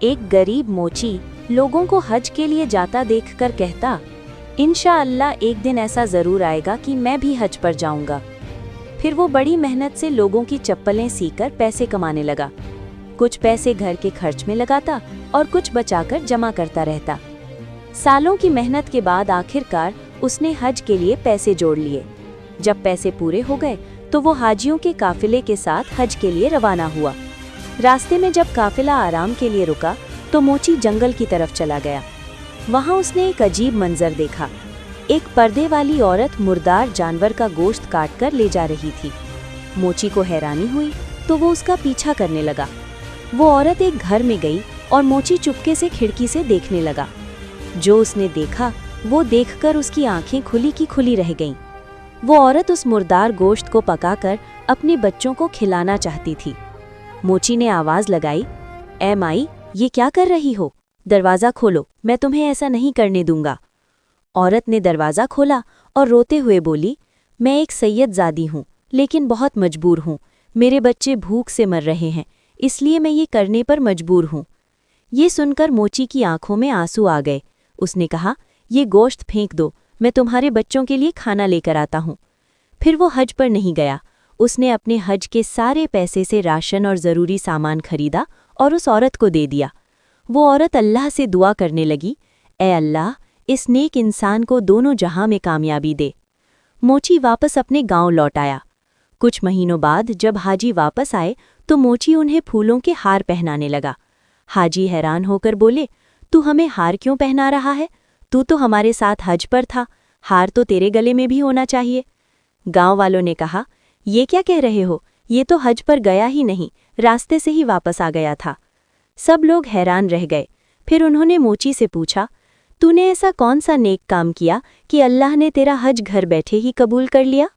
एक गरीब मोची लोगों को हज के लिए जाता देखकर कहता, इंशाअल्लाह एक दिन ऐसा ज़रूर आएगा कि मैं भी हज पर जाऊंगा। फिर वो बड़ी मेहनत से लोगों की चप्पलें सीकर पैसे कमाने लगा। कुछ पैसे घर के खर्च में लगाता और कुछ बचाकर जमा करता रहता। सालों की मेहनत के बाद आखिरकार उसने हज के लिए पैसे जोड़ लिए। जब पैसे पूरे हो गए तो वो हाजियों के काफिले के साथ हज के लिए रवाना हुआ। रास्ते में जब काफिला आराम के लिए रुका तो मोची जंगल की तरफ चला गया। वहाँ उसने एक अजीब मंजर देखा। एक पर्दे वाली औरत मुर्दार जानवर का गोश्त काट कर ले जा रही थी। मोची को हैरानी हुई तो वो उसका पीछा करने लगा। वो औरत एक घर में गई और मोची चुपके से खिड़की से देखने लगा। जो उसने देखा वो देखकर उसकी आंखें खुली की खुली रह गईं। वो औरत उस मुर्दार गोश्त को पकाकर अपने बच्चों को खिलाना चाहती थी। मोची ने आवाज लगाई, ऐ माई, ये क्या कर रही हो? दरवाज़ा खोलो, मैं तुम्हें ऐसा नहीं करने दूंगा। औरत ने दरवाज़ा खोला और रोते हुए बोली, मैं एक सैयदजादी हूँ, लेकिन बहुत मजबूर हूँ। मेरे बच्चे भूख से मर रहे हैं, इसलिए मैं ये करने पर मजबूर हूँ। ये सुनकर मोची की आंखों में आंसू आ गए। उसने कहा, ये गोश्त फेंक दो, मैं तुम्हारे बच्चों के लिए खाना लेकर आता हूँ। फिर वो हज पर नहीं गया। उसने अपने हज के सारे पैसे से राशन और ज़रूरी सामान खरीदा और उस औरत को दे दिया। वो औरत अल्लाह से दुआ करने लगी, ऐ अल्लाह, इस नेक इंसान को दोनों जहां में कामयाबी दे। मोची वापस अपने गांव लौट आया। कुछ महीनों बाद जब हाजी वापस आए तो मोची उन्हें फूलों के हार पहनाने लगा। हाजी हैरान होकर बोले, तू हमें हार क्यों पहना रहा है? तू तो हमारे साथ हज पर था, हार तो तेरे गले में भी होना चाहिए। गांव वालों ने कहा, ये क्या कह रहे हो? ये तो हज पर गया ही नहीं, रास्ते से ही वापस आ गया था। सब लोग हैरान रह गए। फिर उन्होंने मोची से पूछा, तूने ऐसा कौन सा नेक काम किया कि अल्लाह ने तेरा हज घर बैठे ही कबूल कर लिया?